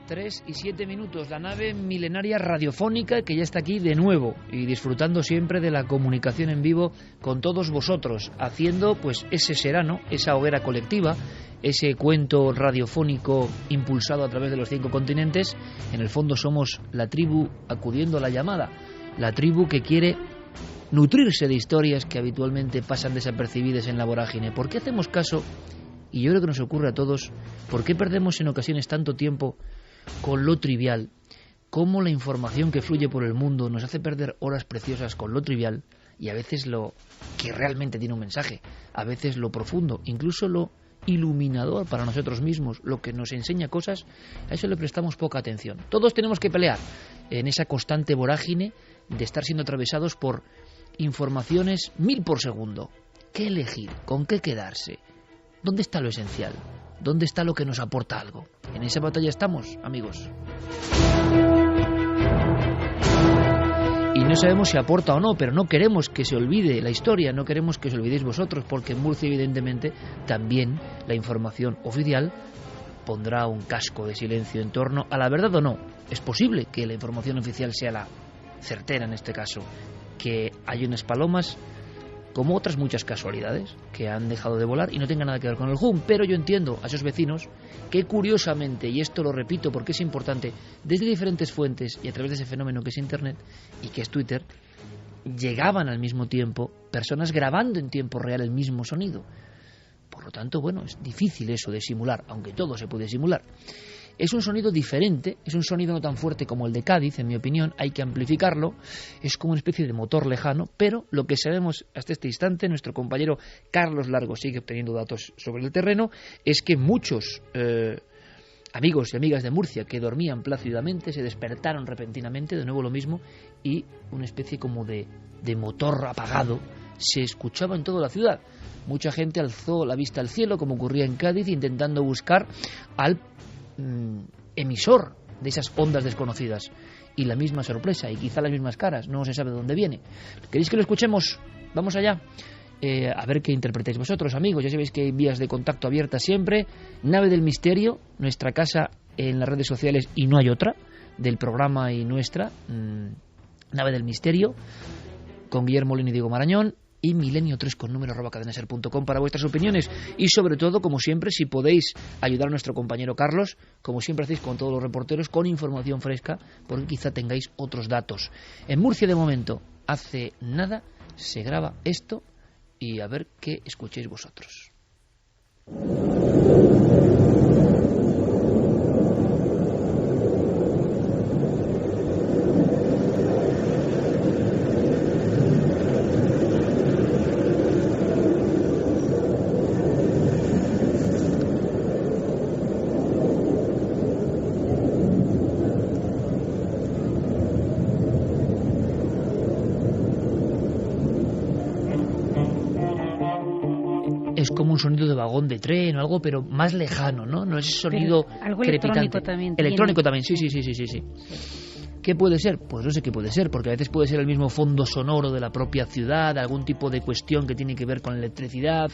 3:07, la nave milenaria radiofónica que ya está aquí de nuevo y disfrutando siempre de la comunicación en vivo con todos vosotros, haciendo pues ese serano, esa hoguera colectiva, ese cuento radiofónico impulsado a través de los 5 continentes. En el fondo somos la tribu acudiendo a la llamada, la tribu que quiere nutrirse de historias que habitualmente pasan desapercibidas en la vorágine. ¿Por qué hacemos caso? Y yo creo que nos ocurre a todos. ¿Por qué perdemos en ocasiones tanto tiempo con lo trivial? Cómo la información que fluye por el mundo nos hace perder horas preciosas con lo trivial, y a veces lo que realmente tiene un mensaje, a veces lo profundo, incluso lo iluminador para nosotros mismos, lo que nos enseña cosas, a eso le prestamos poca atención. Todos tenemos que pelear en esa constante vorágine de estar siendo atravesados por informaciones 1000 por segundo. ¿Qué elegir? ¿Con qué quedarse? ¿Dónde está lo esencial? ¿Dónde está lo que nos aporta algo? En esa batalla estamos, amigos. Y no sabemos si aporta o no, pero no queremos que se olvide la historia, no queremos que os olvidéis vosotros, porque en Murcia, evidentemente, también la información oficial pondrá un casco de silencio en torno a la verdad o no. Es posible que la información oficial sea la certera en este caso, que hay unas palomas, como otras muchas casualidades, que han dejado de volar y no tengan nada que ver con el HUM, pero yo entiendo a esos vecinos que curiosamente, y esto lo repito porque es importante, desde diferentes fuentes y a través de ese fenómeno que es Internet y que es Twitter, llegaban al mismo tiempo personas grabando en tiempo real el mismo sonido. Por lo tanto, bueno, es difícil eso de simular, aunque todo se puede simular. Es un sonido diferente, es un sonido no tan fuerte como el de Cádiz, en mi opinión, hay que amplificarlo, es como una especie de motor lejano, pero lo que sabemos hasta este instante, nuestro compañero Carlos Largo sigue obteniendo datos sobre el terreno, es que muchos amigos y amigas de Murcia que dormían plácidamente se despertaron repentinamente, de nuevo lo mismo, y una especie como de motor apagado se escuchaba en toda la ciudad. Mucha gente alzó la vista al cielo, como ocurría en Cádiz, intentando buscar al emisor de esas ondas desconocidas, y la misma sorpresa y quizá las mismas caras, no se sabe de dónde viene. ¿Queréis que lo escuchemos? Vamos allá, a ver qué interpretáis vosotros, amigos. Ya sabéis que hay vías de contacto abiertas siempre. Nave del Misterio, nuestra casa en las redes sociales, y no hay otra, del programa y nuestra, Nave del Misterio, con Guillermo Molina y Diego Marañón, y milenio3 con número @cadenaser.com para vuestras opiniones, y sobre todo, como siempre, si podéis ayudar a nuestro compañero Carlos, como siempre hacéis con todos los reporteros, con información fresca, porque quizá tengáis otros datos. En Murcia, de momento, hace nada se graba esto, y a ver qué escuchéis vosotros. Es como un sonido de vagón de tren o algo, pero más lejano, ¿no? No es ese sonido algo crepitante. Electrónico también. Electrónico también, sí. ¿Qué puede ser? Pues no sé qué puede ser, porque a veces puede ser el mismo fondo sonoro de la propia ciudad, algún tipo de cuestión que tiene que ver con la electricidad.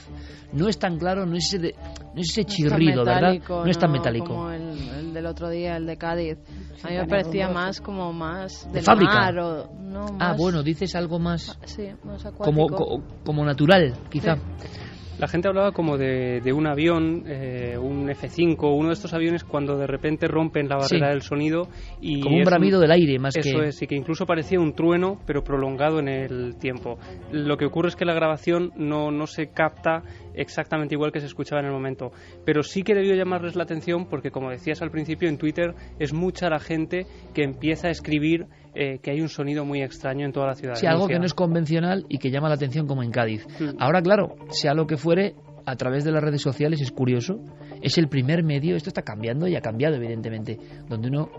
No es tan claro, no es ese chirrido, ¿verdad? No es tan metálico. Como el del otro día, el de Cádiz. A mí me parecía más como más de fábrica. Mar, más... bueno, dices algo más... Sí, más acuático. Como natural, quizá. Sí. La gente hablaba como de un avión, un F-5, uno de estos aviones cuando de repente rompen la barrera del sonido. Y como un bramido del aire, más que... Eso es, y que incluso parecía un trueno, pero prolongado en el tiempo. Lo que ocurre es que la grabación no se capta exactamente igual que se escuchaba en el momento. Pero sí que debió llamarles la atención porque, como decías al principio, en Twitter es mucha la gente que empieza a escribir que hay un sonido muy extraño en toda la ciudad. Sí, algo que no es convencional y que llama la atención, como en Cádiz. Ahora, claro, sea lo que fuere, a través de las redes sociales es curioso, es el primer medio, esto está cambiando y ha cambiado evidentemente, donde uno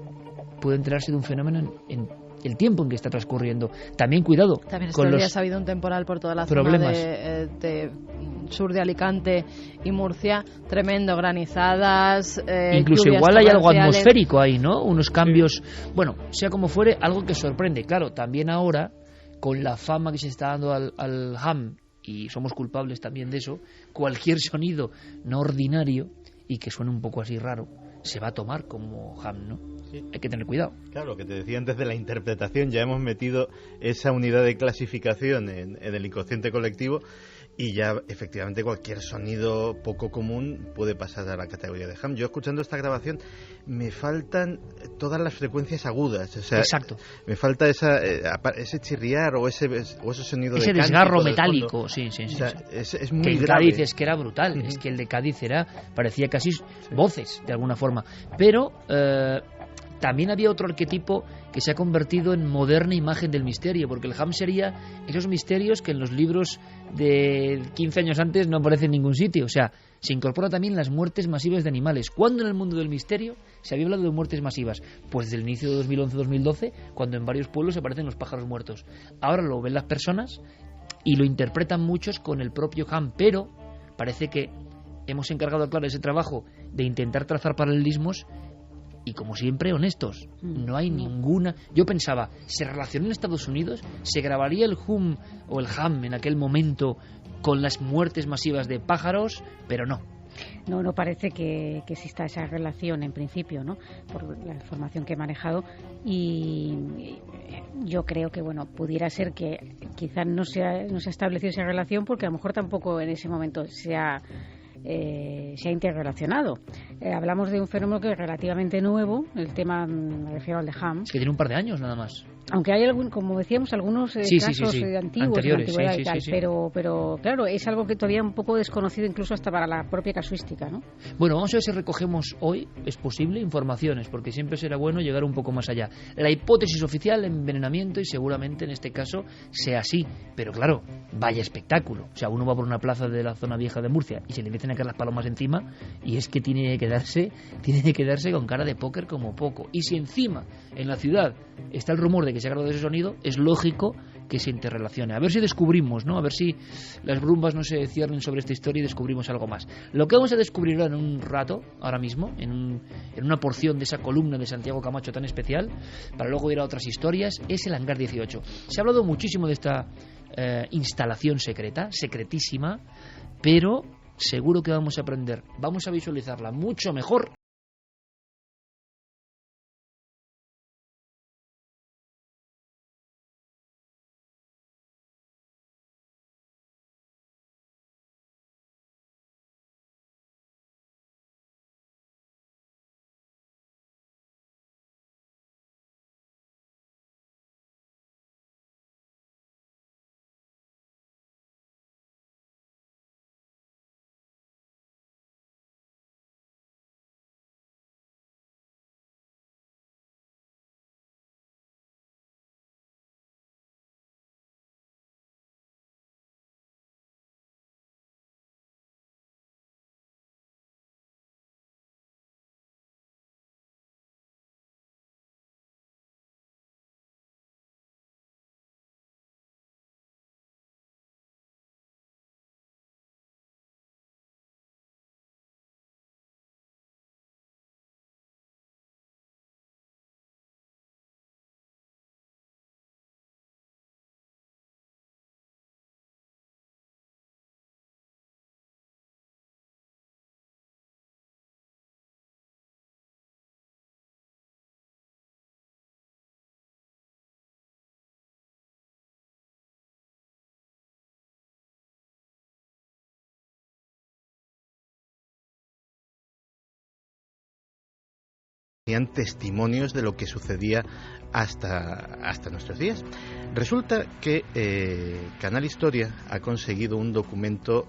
puede enterarse de un fenómeno en el tiempo en que está transcurriendo. También cuidado también con los días ha habido un temporal por toda la problemas. Zona de sur de Alicante y Murcia, tremendo, granizadas, incluso igual hay algo atmosférico ahí, ¿no? Unos cambios, bueno, sea como fuere, algo que sorprende. Claro, también ahora, con la fama que se está dando al ham, y somos culpables también de eso, cualquier sonido no ordinario y que suene un poco así raro, se va a tomar como ham, ¿no? Sí. Hay que tener cuidado. Claro, lo que te decía antes de la interpretación, ya hemos metido esa unidad de clasificación en el inconsciente colectivo y ya efectivamente cualquier sonido poco común puede pasar a la categoría de ham. Yo escuchando esta grabación me faltan todas las frecuencias agudas, o sea, exacto, me falta ese chirriar o ese sonido ese de desgarro cántico metálico, de sí. O sea, es muy que en grave. Cádiz es que era brutal, es que el de Cádiz parecía casi voces de alguna forma, pero también había otro arquetipo que se ha convertido en moderna imagen del misterio, porque el ham sería esos misterios que en los libros de 15 años antes no aparecen en ningún sitio. O sea, se incorpora también las muertes masivas de animales. ¿Cuándo en el mundo del misterio se había hablado de muertes masivas? Pues desde el inicio de 2011-2012, cuando en varios pueblos aparecen los pájaros muertos. Ahora lo ven las personas y lo interpretan muchos con el propio ham, pero parece que hemos encargado, claro, ese trabajo de intentar trazar paralelismos. Y como siempre, honestos, no hay ninguna... Yo pensaba, ¿se relacionó en Estados Unidos? ¿Se grabaría el hum o el ham en aquel momento con las muertes masivas de pájaros? Pero no. No parece que exista esa relación en principio, ¿no? Por la información que he manejado, y yo creo que, bueno, pudiera ser que quizás no se ha establecido esa relación porque a lo mejor tampoco en ese momento se ha interrelacionado. Hablamos de un fenómeno que es relativamente nuevo, el tema, me refiero al de ham. Es que tiene un par de años nada más. Aunque hay, como decíamos, algunos casos antiguos, de la antigüedad y tal, pero claro, es algo que todavía un poco desconocido incluso hasta para la propia casuística, ¿no? Bueno, vamos a ver si recogemos hoy, es posible, informaciones, porque siempre será bueno llegar un poco más allá. La hipótesis oficial, envenenamiento, y seguramente en este caso sea así, pero claro, vaya espectáculo. O sea, uno va por una plaza de la zona vieja de Murcia y se le empiezan a caer las palomas encima y es que tiene que quedarse con cara de póker como poco. Y si encima en la ciudad está el rumor de que se ha grabado ese sonido, es lógico que se interrelacione. A ver si descubrimos, ¿no? A ver si las brumas no se ciernen sobre esta historia y descubrimos algo más. Lo que vamos a descubrir en un rato, ahora mismo, en una porción de esa columna de Santiago Camacho tan especial, para luego ir a otras historias, es el Hangar 18. Se ha hablado muchísimo de esta instalación secreta, secretísima, pero seguro que vamos a aprender, vamos a visualizarla mucho mejor. Tenían testimonios de lo que sucedía hasta nuestros días. Resulta que Canal Historia ha conseguido un documento,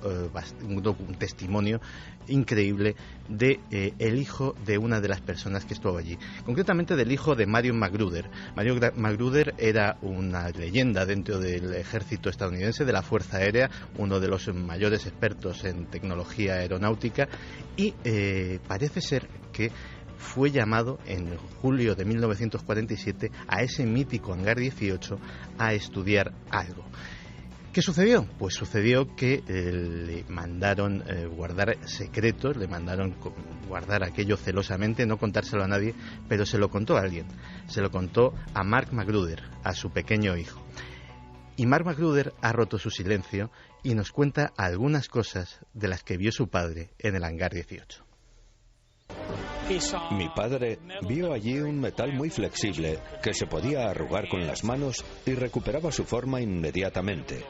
un testimonio increíble de el hijo de una de las personas que estuvo allí, concretamente del hijo de Marion Magruder. Marion Magruder era una leyenda dentro del ejército estadounidense, de la Fuerza Aérea, uno de los mayores expertos en tecnología aeronáutica, y parece ser que fue llamado en julio de 1947 a ese mítico Hangar 18 a estudiar algo. ¿Qué sucedió? Pues sucedió que le mandaron guardar secretos, le mandaron guardar aquello celosamente, no contárselo a nadie, pero se lo contó a alguien. Se lo contó a Mark Magruder, a su pequeño hijo. Y Mark Magruder ha roto su silencio y nos cuenta algunas cosas de las que vio su padre en el Hangar 18. Mi padre vio allí un metal muy flexible que se podía arrugar con las manos y recuperaba su forma inmediatamente.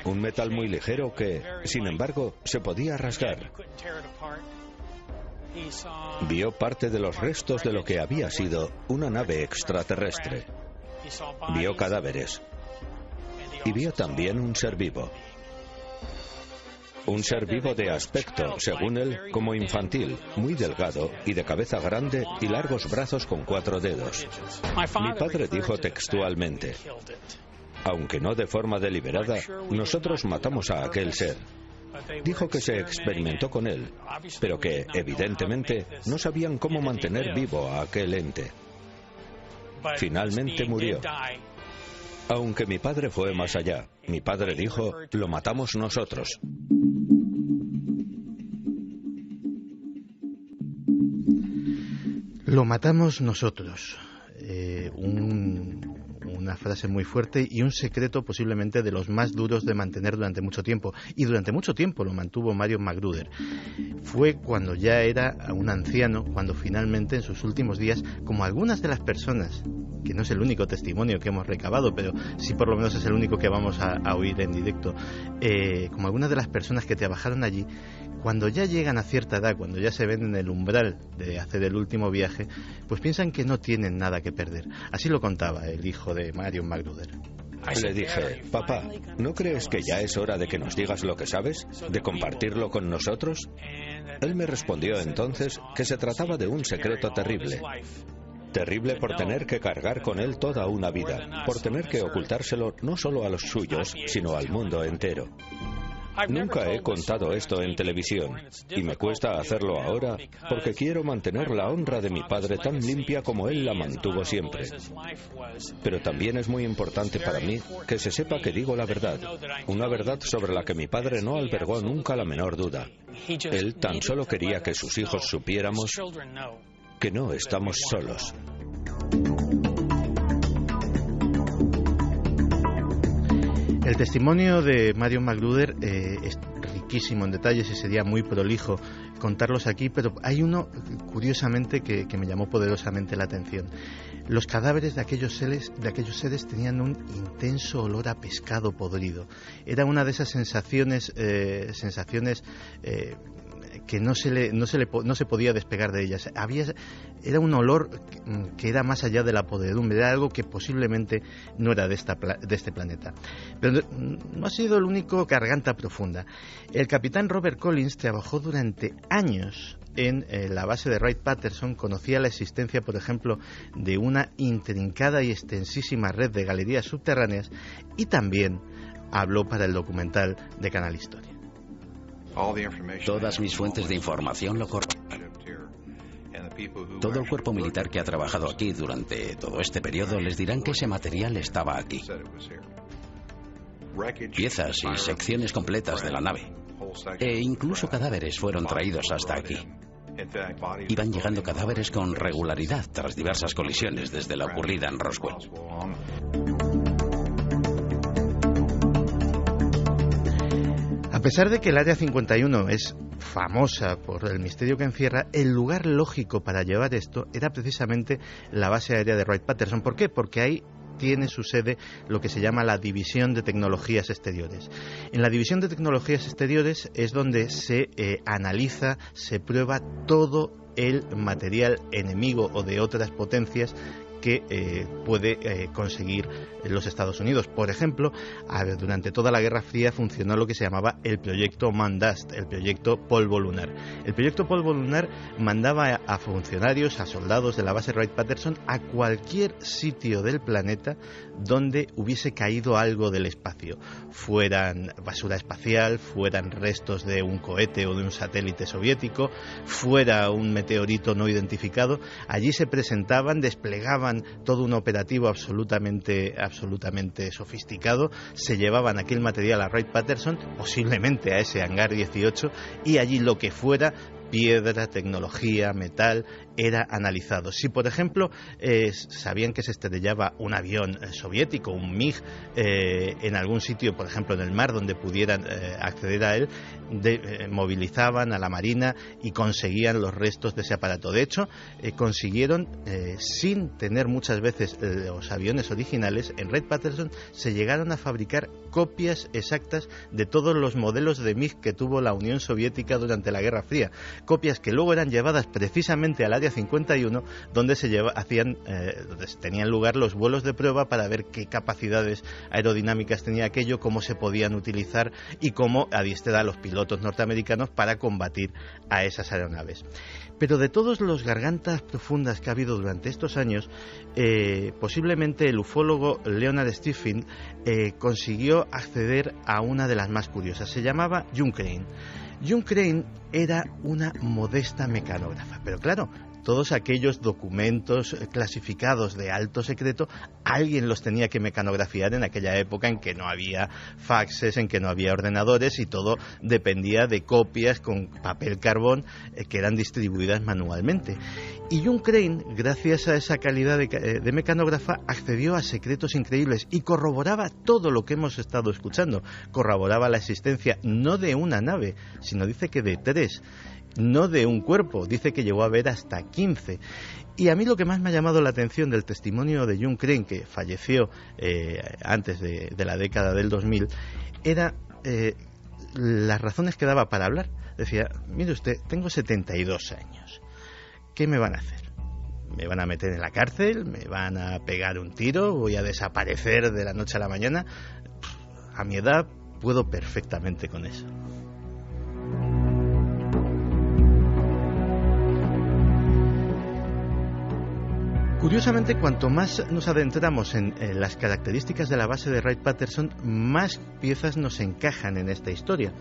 Un metal muy ligero que, sin embargo, se podía rasgar. Vio parte de los restos de lo que había sido una nave extraterrestre. Vio cadáveres. Y vio también un ser vivo. Un ser vivo de aspecto, según él, como infantil, muy delgado y de cabeza grande y largos brazos con 4 dedos. Mi padre dijo textualmente: aunque no de forma deliberada, nosotros matamos a aquel ser. Dijo que se experimentó con él, pero que, evidentemente, no sabían cómo mantener vivo a aquel ente. Finalmente murió. Aunque mi padre fue más allá. Mi padre dijo: lo matamos nosotros. Lo matamos nosotros. Una frase muy fuerte y un secreto posiblemente de los más duros de mantener durante mucho tiempo. Y durante mucho tiempo lo mantuvo Marion McGruder. Fue cuando ya era un anciano, cuando finalmente en sus últimos días, como algunas de las personas, que no es el único testimonio que hemos recabado, pero sí por lo menos es el único que vamos a oír en directo, como algunas de las personas que trabajaron allí, cuando ya llegan a cierta edad, cuando ya se ven en el umbral de hacer el último viaje, pues piensan que no tienen nada que perder. Así lo contaba el hijo de Marion McGruder. Le dije: papá, ¿no crees que ya es hora de que nos digas lo que sabes? ¿De compartirlo con nosotros? Él me respondió entonces que se trataba de un secreto terrible. Terrible por tener que cargar con él toda una vida, por tener que ocultárselo no solo a los suyos, sino al mundo entero. Nunca he contado esto en televisión y me cuesta hacerlo ahora porque quiero mantener la honra de mi padre tan limpia como él la mantuvo siempre. Pero también es muy importante para mí que se sepa que digo la verdad, una verdad sobre la que mi padre no albergó nunca la menor duda. Él tan solo quería que sus hijos supiéramos que no estamos solos. El testimonio de Marion McGruder es riquísimo en detalles y sería muy prolijo contarlos aquí, pero hay uno, curiosamente, que me llamó poderosamente la atención. Los cadáveres de aquellos seres tenían un intenso olor a pescado podrido. Era una de esas sensaciones que no se podía despegar de ellas. Era un olor que era más allá de la podredumbre, era algo que posiblemente no era de este planeta. Pero no ha sido el único garganta profunda. El capitán Robert Collins trabajó durante años en la base de Wright-Patterson, conocía la existencia, por ejemplo, de una intrincada y extensísima red de galerías subterráneas y también habló para el documental de Canal Historia. Todas mis fuentes de información lo corroboran. Todo el cuerpo militar que ha trabajado aquí durante todo este periodo les dirán que ese material estaba aquí. Piezas y secciones completas de la nave. E incluso cadáveres fueron traídos hasta aquí. Iban llegando cadáveres con regularidad tras diversas colisiones desde la ocurrida en Roswell. A pesar de que el Área 51 es famosa por el misterio que encierra, el lugar lógico para llevar esto era precisamente la base aérea de Wright-Patterson. ¿Por qué? Porque ahí tiene su sede lo que se llama la División de Tecnologías Exteriores. En la División de Tecnologías Exteriores es donde se analiza, se prueba todo el material enemigo o de otras potencias que puede conseguir los Estados Unidos. Por ejemplo, durante toda la Guerra Fría funcionó lo que se llamaba el proyecto Mandust, el proyecto Polvo Lunar. El proyecto Polvo Lunar mandaba a funcionarios, a soldados de la base Wright-Patterson a cualquier sitio del planeta donde hubiese caído algo del espacio, fueran basura espacial, fueran restos de un cohete o de un satélite soviético, fuera un meteorito no identificado. Allí se presentaban, desplegaban todo un operativo absolutamente sofisticado, se llevaban aquel material a Wright-Patterson, posiblemente a ese hangar 18, y allí lo que fuera, piedra, tecnología, metal, era analizado. Si, por ejemplo, sabían que se estrellaba un avión soviético, un MiG, en algún sitio, por ejemplo, en el mar, donde pudieran acceder a él, movilizaban a la Marina y conseguían los restos de ese aparato. De hecho, consiguieron, sin tener muchas veces los aviones originales, en Wright-Patterson se llegaron a fabricar copias exactas de todos los modelos de MiG que tuvo la Unión Soviética durante la Guerra Fría. Copias que luego eran llevadas precisamente al Área 51, donde donde tenían lugar los vuelos de prueba para ver qué capacidades aerodinámicas tenía aquello, cómo se podían utilizar y cómo adiestrar a los pilotos norteamericanos para combatir a esas aeronaves. Pero de todos los gargantas profundas que ha habido durante estos años, posiblemente el ufólogo Leonard Stephen consiguió acceder a una de las más curiosas. Se llamaba June Crane. June Crane era una modesta mecanógrafa, pero claro, todos aquellos documentos clasificados de alto secreto, alguien los tenía que mecanografiar en aquella época en que no había faxes, en que no había ordenadores y todo dependía de copias con papel carbón que eran distribuidas manualmente. Y June Crane, gracias a esa calidad de mecanógrafa, accedió a secretos increíbles y corroboraba todo lo que hemos estado escuchando. Corroboraba la existencia no de una nave, sino dice que de 3. No de un cuerpo, dice que llegó a ver hasta 15. Y a mí lo que más me ha llamado la atención del testimonio de June Crane, que falleció antes de la década del 2000, era las razones que daba para hablar. Decía, mire usted, tengo 72 años, ¿qué me van a hacer? ¿Me van a meter en la cárcel? ¿Me van a pegar un tiro? ¿Voy a desaparecer de la noche a la mañana? A mi edad puedo perfectamente con eso. Curiosamente, cuanto más nos adentramos en las características de la base de Wright-Patterson, más piezas nos encajan en esta historia.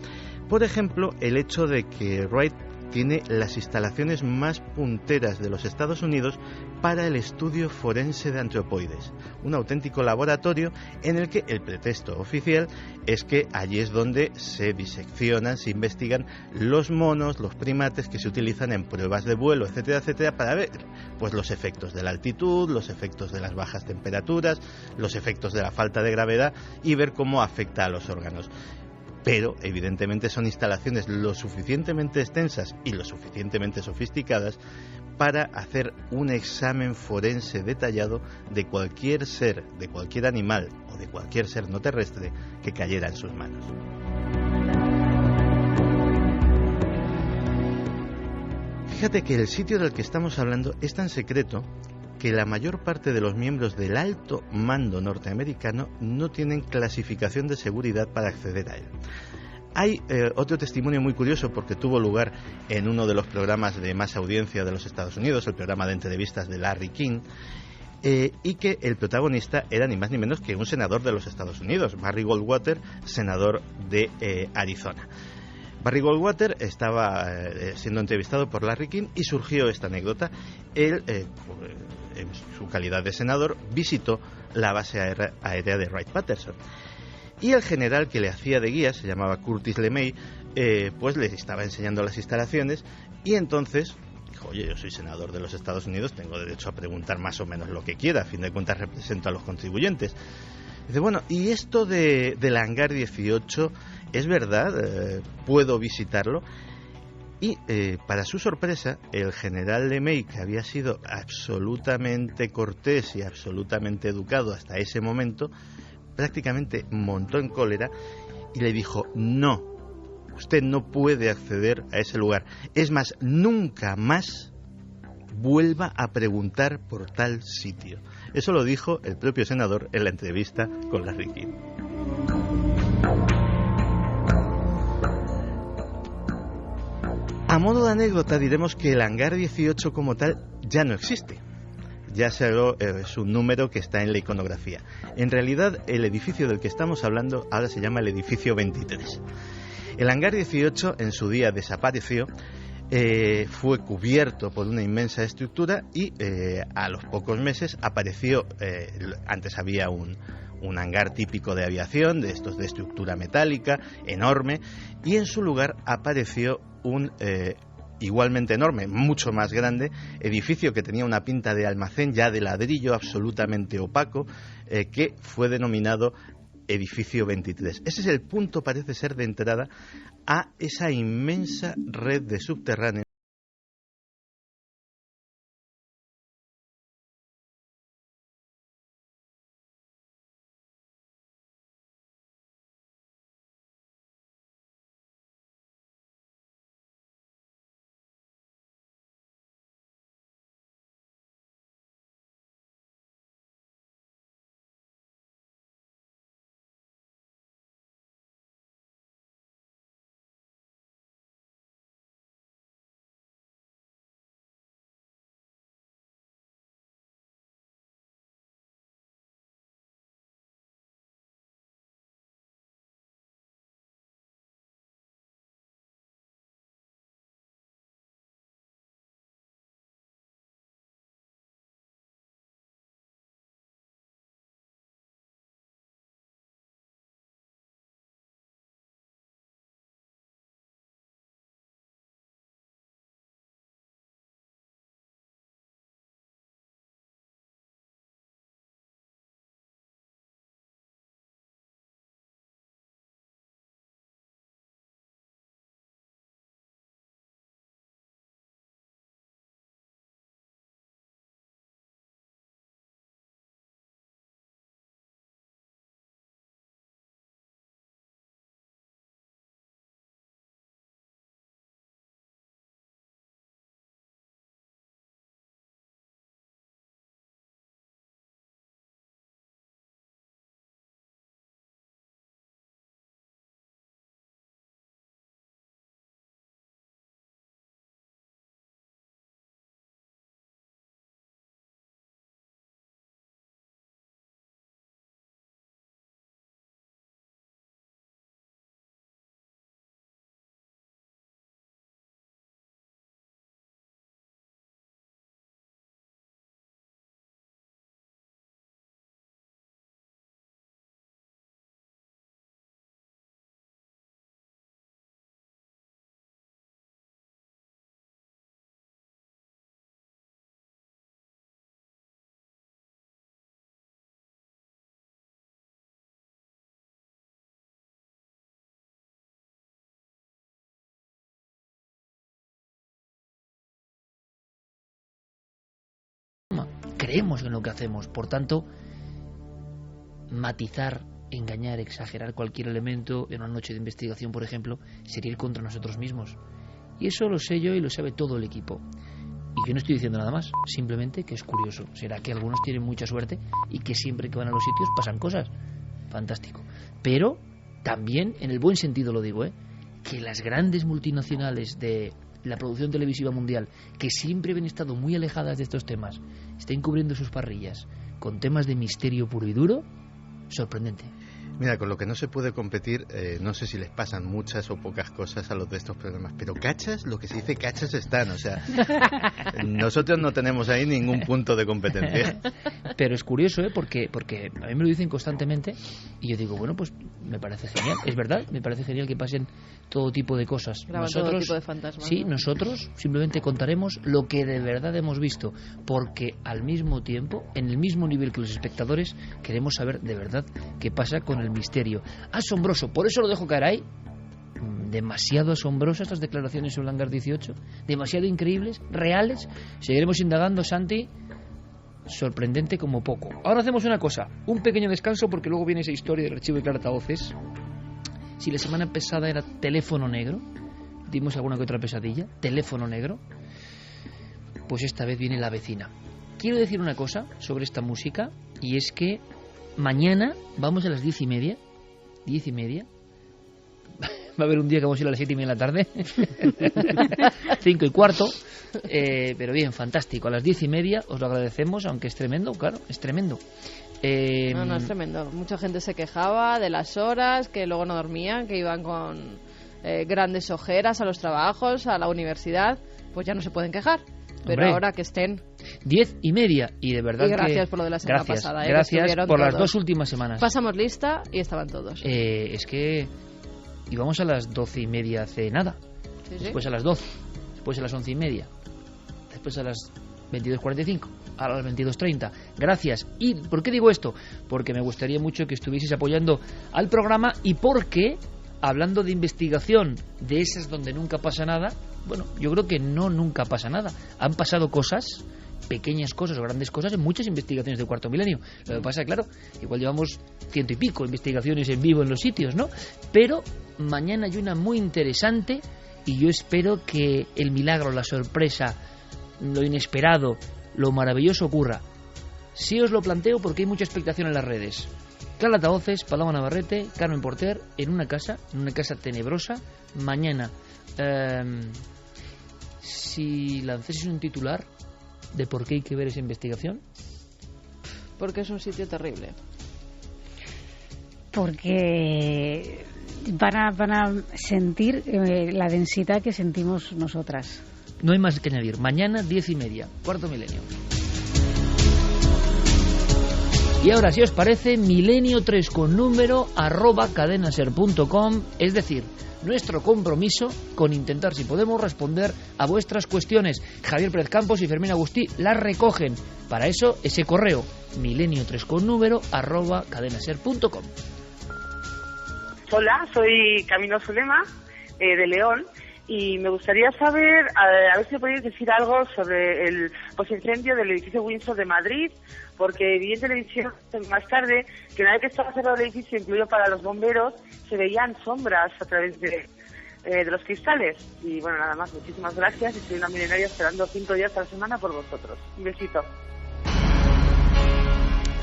Por ejemplo, el hecho de que Wright tiene las instalaciones más punteras de los Estados Unidos para el estudio forense de antropoides, un auténtico laboratorio en el que el pretexto oficial es que allí es donde se diseccionan, se investigan los monos, los primates que se utilizan en pruebas de vuelo, etcétera, etcétera, para ver pues los efectos de la altitud, los efectos de las bajas temperaturas, los efectos de la falta de gravedad y ver cómo afecta a los órganos. Pero, evidentemente, son instalaciones lo suficientemente extensas y lo suficientemente sofisticadas para hacer un examen forense detallado de cualquier ser, de cualquier animal o de cualquier ser no terrestre que cayera en sus manos. Fíjate que el sitio del que estamos hablando es tan secreto que la mayor parte de los miembros del alto mando norteamericano no tienen clasificación de seguridad para acceder a él. Hay otro testimonio muy curioso porque tuvo lugar en uno de los programas de más audiencia de los Estados Unidos, el programa de entrevistas de Larry King, y que el protagonista era ni más ni menos que un senador de los Estados Unidos, Barry Goldwater, senador de Arizona. Barry Goldwater estaba siendo entrevistado por Larry King y surgió esta anécdota. Él, en su calidad de senador, visitó la base aérea de Wright-Patterson. Y el general que le hacía de guía, se llamaba Curtis LeMay, pues le estaba enseñando las instalaciones y entonces dijo, oye, yo soy senador de los Estados Unidos, tengo derecho a preguntar más o menos lo que quiera, a fin de cuentas represento a los contribuyentes. Dice, bueno, ¿y esto del hangar 18 es verdad? ¿Puedo visitarlo? Y para su sorpresa, el general LeMay, que había sido absolutamente cortés y absolutamente educado hasta ese momento, prácticamente montó en cólera y le dijo, no, usted no puede acceder a ese lugar. Es más, nunca más vuelva a preguntar por tal sitio. Eso lo dijo el propio senador en la entrevista con Larry King. A modo de anécdota diremos que el hangar 18 como tal ya no existe. Ya solo es un número que está en la iconografía. En realidad, el edificio del que estamos hablando ahora se llama el edificio 23. El hangar 18 en su día desapareció, fue cubierto por una inmensa estructura y a los pocos meses apareció, antes había un hangar típico de aviación, de estos de estructura metálica, enorme, y en su lugar apareció un igualmente enorme, mucho más grande, edificio que tenía una pinta de almacén ya de ladrillo absolutamente opaco, que fue denominado Edificio 23. Ese es el punto, parece ser, de entrada a esa inmensa red de subterráneos. Creemos en lo que hacemos, por tanto, matizar, engañar, exagerar cualquier elemento en una noche de investigación, por ejemplo, sería ir contra nosotros mismos. Y eso lo sé yo y lo sabe todo el equipo. Y yo no estoy diciendo nada más, simplemente que es curioso. Será que algunos tienen mucha suerte y que siempre que van a los sitios pasan cosas. Fantástico. Pero también, en el buen sentido lo digo, que las grandes multinacionales de la producción televisiva mundial, que siempre habían estado muy alejadas de estos temas, estén cubriendo sus parrillas con temas de misterio puro y duro, sorprendente. Mira, con lo que no se puede competir, no sé si les pasan muchas o pocas cosas a los de estos programas, pero cachas, lo que se dice cachas están, o sea, nosotros no tenemos ahí ningún punto de competencia. Pero es curioso, porque a mí me lo dicen constantemente y yo digo, bueno, pues me parece genial, es verdad, me parece genial que pasen todo tipo de cosas. Nosotros, todo tipo de fantasmas, sí, ¿no? Nosotros simplemente contaremos lo que de verdad hemos visto, porque al mismo tiempo, en el mismo nivel que los espectadores, queremos saber de verdad qué pasa con el misterio. Asombroso, por eso lo dejo caer ahí. Demasiado asombrosas estas declaraciones sobre el Hangar 18, demasiado increíbles, reales. Seguiremos indagando, Santi. Sorprendente como poco. Ahora hacemos una cosa, un pequeño descanso, porque luego viene esa historia del archivo de altavoces. Si la semana pasada era teléfono negro, dimos alguna que otra pesadilla, teléfono negro, pues esta vez viene la vecina. Quiero decir una cosa sobre esta música, y es que mañana vamos a las 10:30. 10:30. Va a haber un día que vamos a ir a las 7:30 de la tarde. 5:15. Pero bien, fantástico. A las 10:30 os lo agradecemos, aunque es tremendo, claro, es tremendo. No, es tremendo. Mucha gente se quejaba de las horas, que luego no dormían, que iban con grandes ojeras a los trabajos, a la universidad. Pues ya no se pueden quejar. Pero ahora que estén 10:30, y de verdad, y gracias por lo de la semana pasada. Gracias por todos. Las 2 últimas semanas. Pasamos lista y estaban todos. Es que íbamos a las 12:30 hace nada. Sí. Después a las 12. después a las 11:30, después a las 22:45, a las 22:30. Gracias. ¿Y por qué digo esto? Porque me gustaría mucho que estuvieseis apoyando al programa y porque, hablando de investigación, de esas donde nunca pasa nada, bueno, yo creo que nunca pasa nada. Han pasado cosas, pequeñas cosas o grandes cosas, en muchas investigaciones de Cuarto Milenio. Lo que pasa, claro, igual llevamos 100 y pico investigaciones en vivo en los sitios, ¿no? Pero mañana hay una muy interesante y yo espero que el milagro, la sorpresa, lo inesperado, lo maravilloso ocurra. Sí os lo planteo porque hay mucha expectación en las redes. Carla Tahoces, Paloma Navarrete, Carmen Porter, en una casa tenebrosa, mañana. Si lanceses un titular de por qué hay que ver esa investigación. Porque es un sitio terrible. Porque van a sentir la densidad que sentimos nosotras. No hay más que añadir. Mañana 10:30, Cuarto Milenio. Y ahora, si os parece, milenio3 con número @cadenaser.com, es decir, nuestro compromiso con intentar, si podemos, responder a vuestras cuestiones. Javier Pérez Campos y Fermín Agustí las recogen. Para eso, ese correo, milenio3 con número @cadenaser.com. Hola, soy Camino Zulema, de León, y me gustaría saber, a ver si me podéis decir algo sobre el incendio del edificio Windsor de Madrid, porque vi en televisión más tarde que una vez que estaba cerrado el edificio, incluido para los bomberos, se veían sombras a través de los cristales. Y bueno, nada más, muchísimas gracias, y soy una milenaria esperando 5 días a la semana por vosotros. Un besito.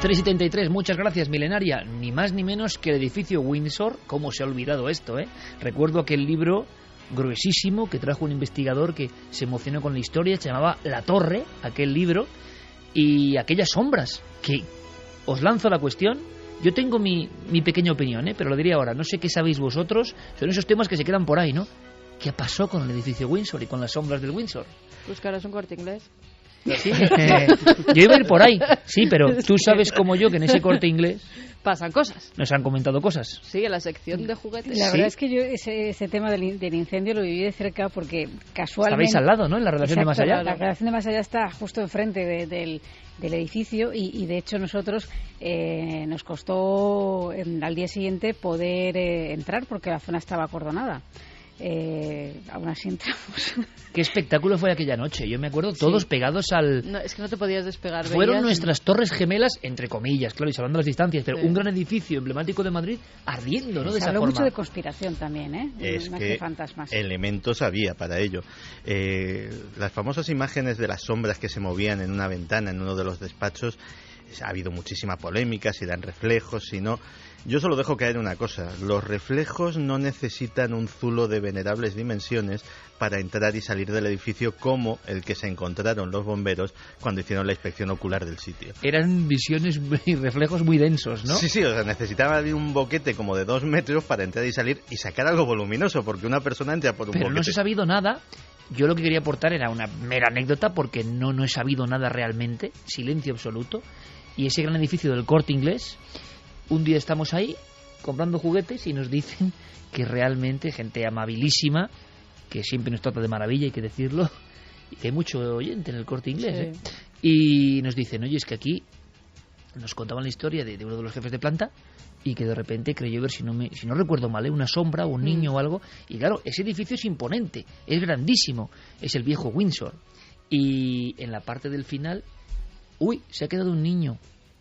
3:73, muchas gracias, milenaria. Ni más ni menos que el edificio Windsor. ¿Cómo se ha olvidado esto, eh? Recuerdo aquel libro gruesísimo que trajo un investigador que se emocionó con la historia, se llamaba La Torre, aquel libro, y aquellas sombras, que os lanzo la cuestión. Yo tengo mi pequeña opinión, pero lo diré ahora. No sé qué sabéis vosotros, son esos temas que se quedan por ahí, ¿no? ¿Qué pasó con el edificio Windsor y con las sombras del Windsor? Pues que ahora es un Corte Inglés. ¿Sí? Yo iba a ir por ahí, sí, pero tú sabes como yo que en ese Corte Inglés pasan cosas. Nos han comentado cosas. Sí, en la sección de juguetes. La verdad es que yo ese tema del incendio lo viví de cerca porque casualmente... Estabais al lado, ¿no? En la redacción de Más Allá. La redacción de Más Allá está justo enfrente del edificio y de hecho nosotros nos costó al día siguiente poder entrar porque la zona estaba acordonada. Aún así entramos. Qué espectáculo fue aquella noche. Yo me acuerdo todos pegados al... No, es que no te podías despegar. Fueron nuestras torres gemelas, entre comillas, claro, y salvando las distancias, pero un gran edificio emblemático de Madrid ardiendo, ¿no? De esa forma. Mucho de conspiración también, ¿eh? Es más que fantasmas. Elementos había para ello. Las famosas imágenes de las sombras que se movían en una ventana en uno de los despachos, ha habido muchísima polémica, si dan reflejos, si no. Yo solo dejo caer una cosa: los reflejos no necesitan un zulo de venerables dimensiones para entrar y salir del edificio, como el que se encontraron los bomberos cuando hicieron la inspección ocular del sitio. Eran visiones y reflejos muy densos, ¿no? Sí, o sea, necesitaba un boquete como de 2 metros para entrar y salir y sacar algo voluminoso, porque una persona entra por un boquete. Pero no se ha sabido nada. Yo lo que quería aportar era una mera anécdota, porque no he sabido nada realmente, silencio absoluto. Y ese gran edificio del Corte Inglés, un día estamos ahí comprando juguetes y nos dicen que realmente gente amabilísima, que siempre nos trata de maravilla, hay que decirlo, y que hay mucho oyente en el Corte Inglés, sí. Y nos dicen, oye, es que aquí nos contaban la historia de uno de los jefes de planta y que de repente creyó ver, si no recuerdo mal, una sombra o un niño o algo. Y claro, ese edificio es imponente, es grandísimo, es el viejo Windsor. Y en la parte del final, se ha quedado un niño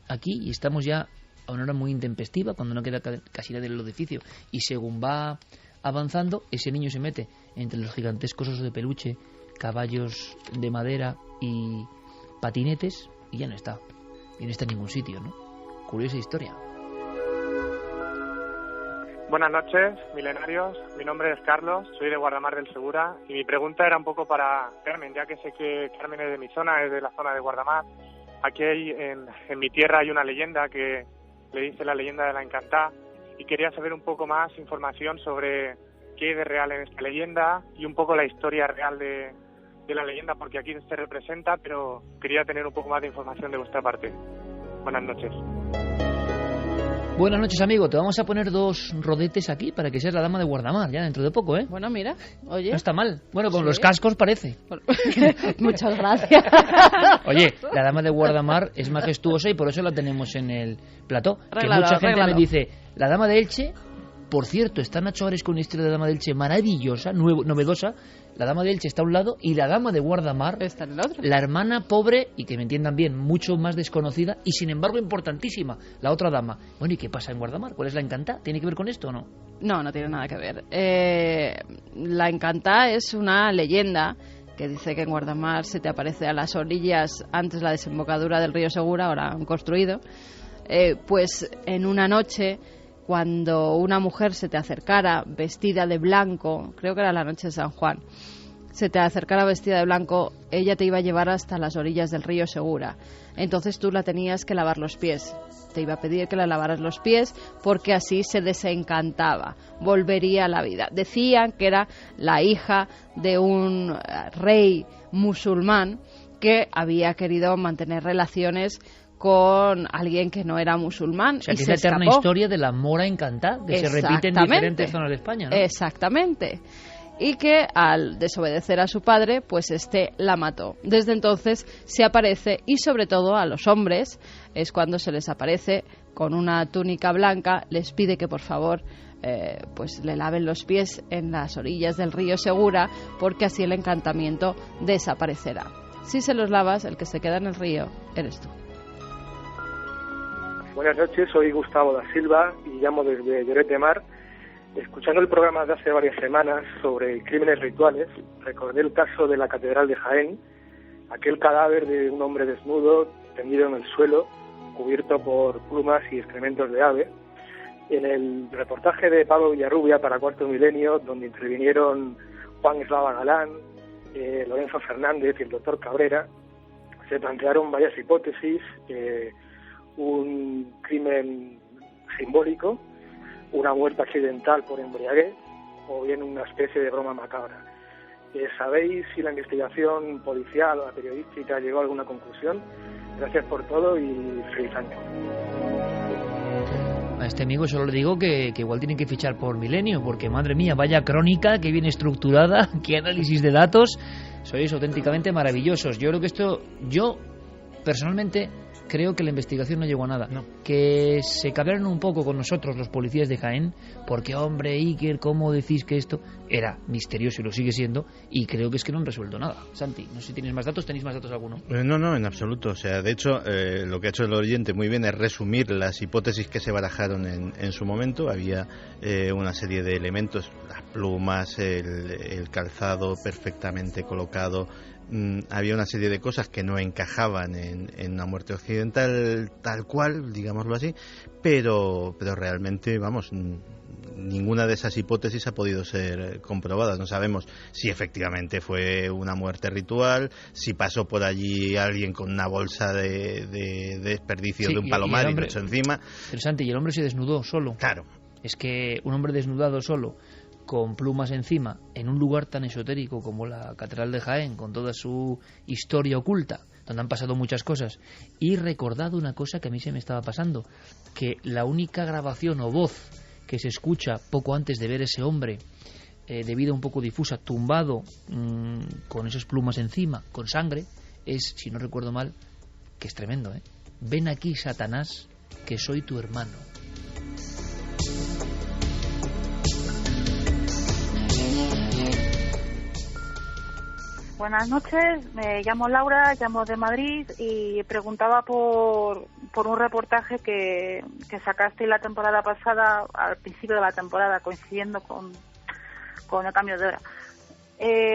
aquí y estamos ya a una hora muy intempestiva, cuando no queda casi nada del edificio, y según va avanzando, ese niño se mete entre los gigantescos osos de peluche, caballos de madera y patinetes, y ya no está en ningún sitio, ¿no? Curiosa historia. Buenas noches, milenarios. Mi nombre es Carlos, soy de Guardamar del Segura, y mi pregunta era un poco para Carmen, ya que sé que Carmen es de mi zona, es de la zona de Guardamar. Aquí en mi tierra hay una leyenda que le dice la leyenda de la Encantá, y quería saber un poco más información sobre qué hay de real en esta leyenda y un poco la historia real de la leyenda, porque aquí se representa, pero quería tener un poco más de información de vuestra parte. Buenas noches. Buenas noches, amigo. Te vamos a poner 2 rodetes aquí para que seas la dama de Guardamar, ya dentro de poco, ¿eh? Bueno, mira, oye. No está mal. Bueno, con Sí. los cascos parece. Muchas gracias. Oye, la dama de Guardamar es majestuosa y por eso la tenemos en el plató. Arréglalo, que mucha gente arréglalo. me dice, la dama de Elche, por cierto, está Nacho Ares con una historia de la dama de Elche maravillosa, novedosa. La dama de Elche está a un lado y la dama de Guardamar Está en el otro. la hermana pobre, y que me entiendan bien, mucho más desconocida y sin embargo importantísima, la otra dama. Bueno, ¿y qué pasa en Guardamar? ¿Cuál es la Encantá? ¿Tiene que ver con esto o no? No, no tiene nada que ver. La Encantá es una leyenda que dice que en Guardamar se te aparece a las orillas, antes la desembocadura del río Segura, ahora han construido, pues en una noche, cuando una mujer se te acercara vestida de blanco, creo que era la noche de San Juan, se te acercara vestida de blanco, ella te iba a llevar hasta las orillas del río Segura. Entonces tú la tenías que lavar los pies. Te iba a pedir que la lavaras los pies porque así se desencantaba, volvería a la vida. Decían que era la hija de un rey musulmán que había querido mantener relaciones con alguien que no era musulmán. O sea, y que es se la eterna escapó. historia de la mora encantada, que se repite en Exactamente. diferentes zonas de España, ¿no? Exactamente. Y que al desobedecer a su padre, pues este la mató. Desde entonces se aparece, y sobre todo a los hombres, es cuando se les aparece con una túnica blanca, les pide que por favor pues le laven los pies en las orillas del río Segura, porque así el encantamiento desaparecerá. Si se los lavas, el que se queda en el río eres tú. Buenas noches, soy Gustavo da Silva y llamo desde Lloret de Mar. Escuchando el programa de hace varias semanas sobre crímenes rituales, recordé el caso de la Catedral de Jaén, aquel cadáver de un hombre desnudo, tendido en el suelo, cubierto por plumas y excrementos de ave. En el reportaje de Pablo Villarrubia para Cuarto Milenio, donde intervinieron Juan Eslava Galán, Lorenzo Fernández y el doctor Cabrera, se plantearon varias hipótesis, un crimen simbólico, una muerte accidental por embriaguez o bien una especie de broma macabra. ¿Sabéis si la investigación policial o la periodística llegó a alguna conclusión? Gracias por todo y feliz año. A este amigo solo le digo que igual tienen que fichar por Milenio, porque madre mía, vaya crónica, que bien estructurada, qué análisis de datos, sois auténticamente maravillosos. Yo creo que esto, yo personalmente creo que la investigación no llegó a nada. No. Que se cabrearon un poco con nosotros los policías de Jaén, porque hombre, Iker, ¿cómo decís que esto era misterioso y lo sigue siendo? Y creo que es que no han resuelto nada. Santi, no sé si tienes más datos, ¿tenéis más datos alguno? No, en absoluto. O sea, de hecho, lo que ha hecho el oyente muy bien es resumir las hipótesis que se barajaron en su momento. Había una serie de elementos, las plumas, el calzado perfectamente colocado. Había una serie de cosas que no encajaban en una muerte occidental tal cual, digámoslo así, pero realmente, vamos, ninguna de esas hipótesis ha podido ser comprobada. No sabemos si efectivamente fue una muerte ritual, si pasó por allí alguien con una bolsa de desperdicio de un palomar y lo echó encima. Pero Santi, ¿y el hombre se desnudó solo? Claro. Es que un hombre desnudado solo, con plumas encima, en un lugar tan esotérico como la Catedral de Jaén, con toda su historia oculta, donde han pasado muchas cosas, y recordado una cosa que a mí se me estaba pasando, que la única grabación o voz que se escucha poco antes de ver ese hombre, de vida un poco difusa, tumbado, con esas plumas encima, con sangre, es, si no recuerdo mal, que es tremendo, ¿eh? Ven aquí, Satanás, que soy tu hermano. Buenas noches, me llamo Laura, llamo de Madrid y preguntaba por un reportaje que sacasteis la temporada pasada, al principio de la temporada, coincidiendo con el cambio de hora.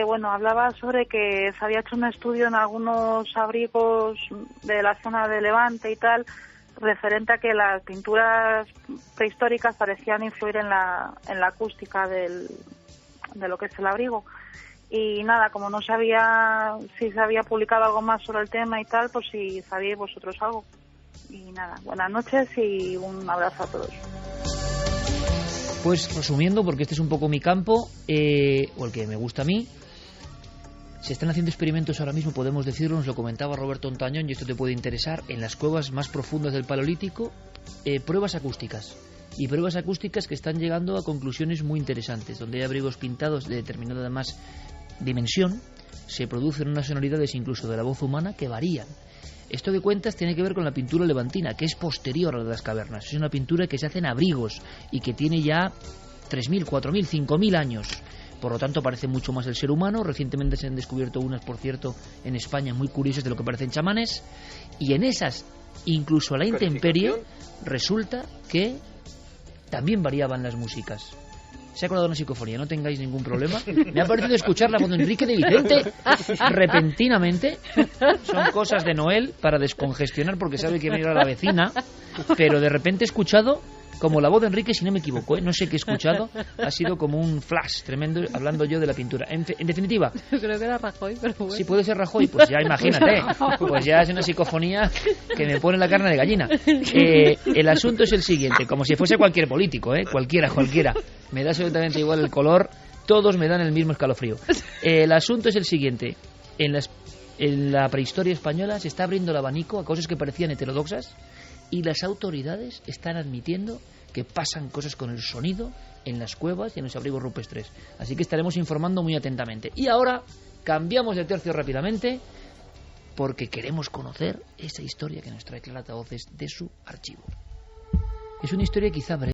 Bueno, hablaba sobre que se había hecho un estudio en algunos abrigos de la zona de Levante y tal, referente a que las pinturas prehistóricas parecían influir en la acústica de lo que es el abrigo. Y nada, como no sabía si se había publicado algo más sobre el tema y tal, pues si sabíais vosotros algo. Y nada, buenas noches y un abrazo a todos. Pues resumiendo, porque este es un poco mi campo, o el que me gusta a mí, Se están haciendo experimentos ahora mismo, podemos decirlo, nos lo comentaba Roberto Ontañón, y esto te puede interesar, en las cuevas más profundas del Paleolítico, pruebas acústicas. Y pruebas acústicas que están llegando a conclusiones muy interesantes, donde hay abrigos pintados de determinada además dimensión, se producen unas sonoridades incluso de la voz humana que varían. Esto que cuentas tiene que ver con la pintura levantina, que es posterior a la de las cavernas. Es una pintura que se hace en abrigos y que tiene ya 3.000, 4.000, 5.000 años. Por lo tanto, parece mucho más el ser humano. Recientemente se han descubierto unas, por cierto, en España muy curiosas de lo que parecen chamanes. Y en esas, incluso a la intemperie, resulta que también variaban las músicas. Se ha colado una psicofonía, no tengáis ningún problema. Me ha parecido escuchar la voz de Enrique de Vicente repentinamente. Son cosas de Noel para descongestionar porque sabe que viene a la vecina. Pero de repente he escuchado como la voz de Enrique, si no me equivoco, no sé qué he escuchado. Ha sido como un flash tremendo hablando yo de la pintura. En definitiva, yo creo que era Rajoy, pero bueno. Si puede ser Rajoy, pues ya imagínate. Pues ya es una psicofonía que me pone la carne de gallina. El asunto es el siguiente, como si fuese cualquier político, cualquiera. Me da absolutamente igual el color, todos me dan el mismo escalofrío. El asunto es el siguiente, en la prehistoria española se está abriendo el abanico a cosas que parecían heterodoxas y las autoridades están admitiendo que pasan cosas con el sonido en las cuevas y en los abrigos rupestres. Así que estaremos informando muy atentamente. Y ahora cambiamos de tercio rápidamente porque queremos conocer esa historia que nos trae Clara Tavoces de su archivo. Es una historia quizá breve.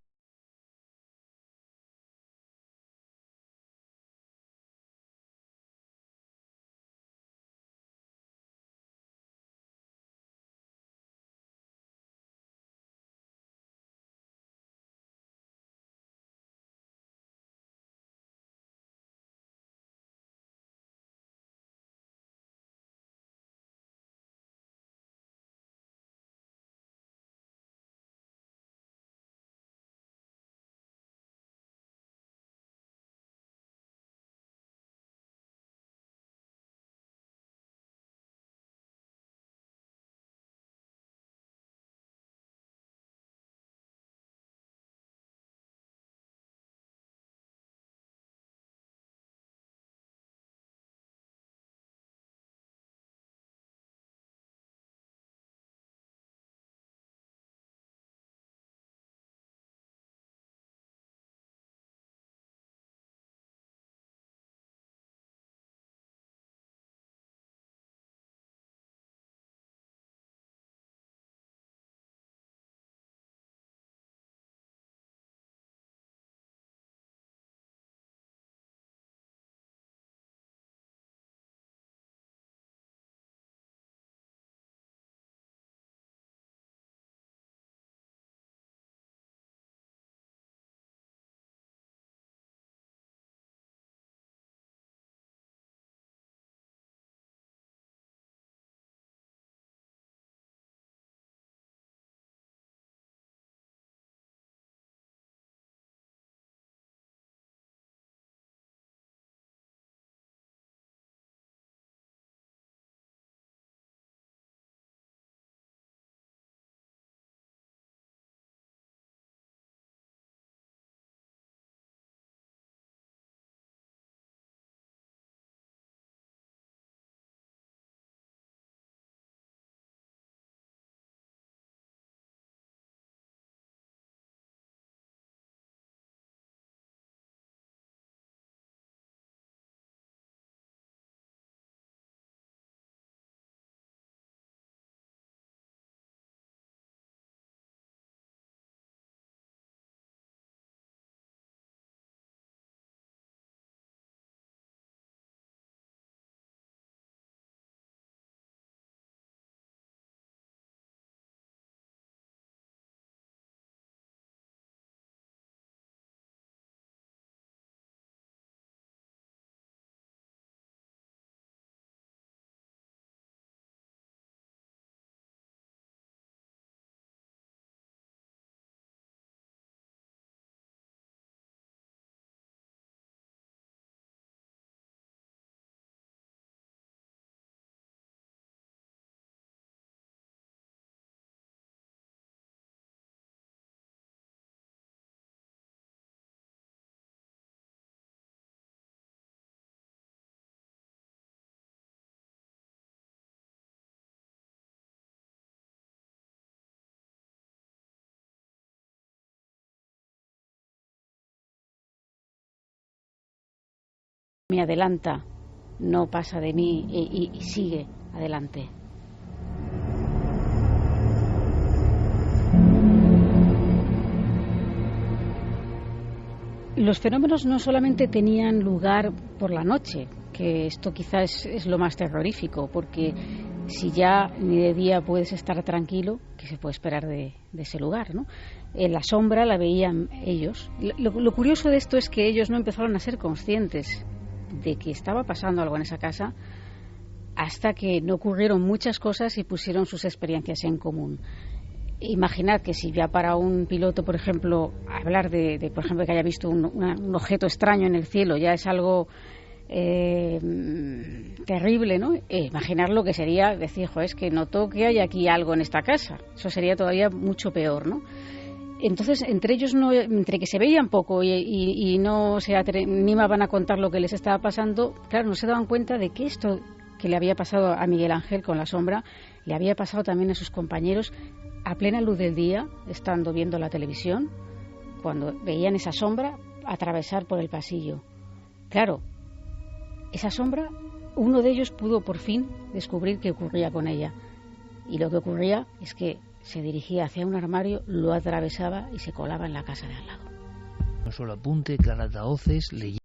me adelanta, no pasa de mí y sigue adelante. Los fenómenos no solamente tenían lugar por la noche, que esto quizás es lo más terrorífico, porque si ya ni de día puedes estar tranquilo, ¿qué se puede esperar de ese lugar, ¿no? En la sombra la veían ellos. Lo curioso de esto es que ellos no empezaron a ser conscientes de que estaba pasando algo en esa casa hasta que no ocurrieron muchas cosas y pusieron sus experiencias en común. Imaginad que si ya para un piloto, por ejemplo, hablar de por ejemplo, que haya visto un objeto extraño en el cielo ya es algo terrible, ¿no? Imaginar lo que sería decir, es que noto que hay aquí algo en esta casa. Eso sería todavía mucho peor, ¿no? Entonces, entre ellos, entre que se veían poco y no se animaban a contar lo que les estaba pasando, claro, no se daban cuenta de que esto que le había pasado a Miguel Ángel con la sombra, le había pasado también a sus compañeros a plena luz del día, estando viendo la televisión, cuando veían esa sombra atravesar por el pasillo. Claro, esa sombra, uno de ellos pudo por fin descubrir qué ocurría con ella. Y lo que ocurría es que se dirigía hacia un armario, lo atravesaba y se colaba en la casa de al lado. No solo apunte, Clara Daoces, leyenda.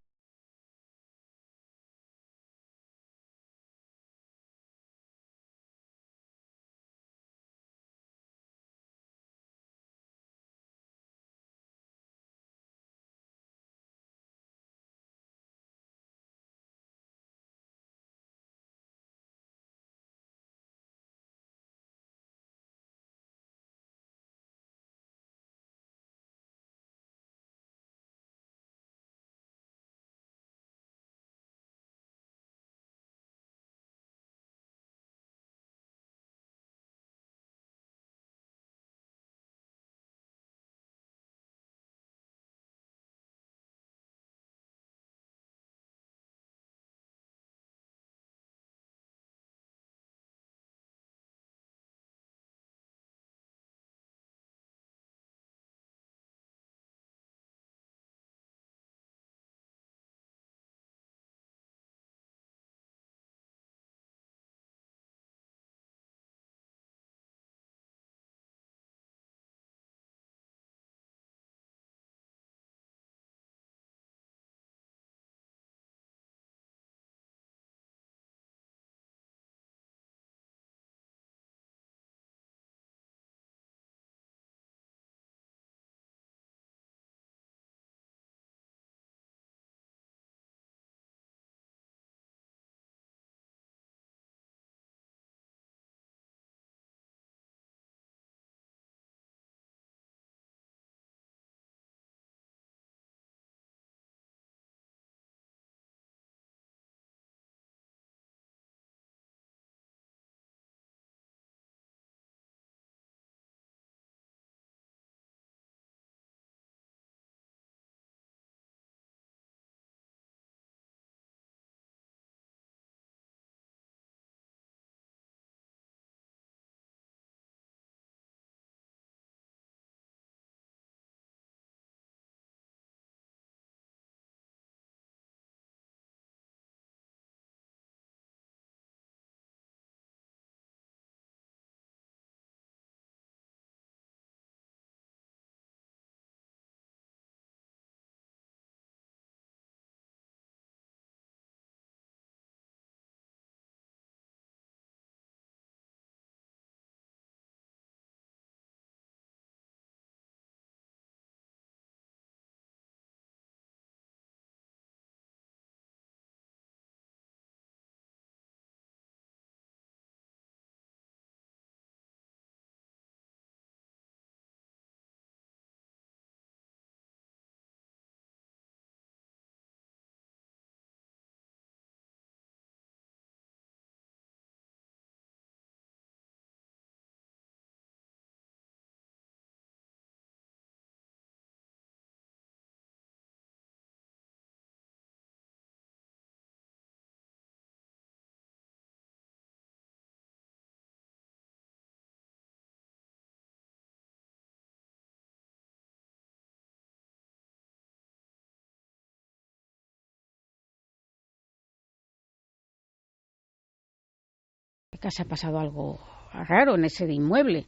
casa ha pasado algo raro en ese inmueble.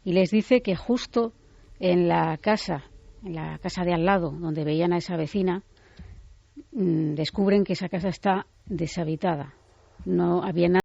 Y les dice que justo en la casa de al lado, donde veían a esa vecina, descubren que esa casa está deshabitada. No había nada.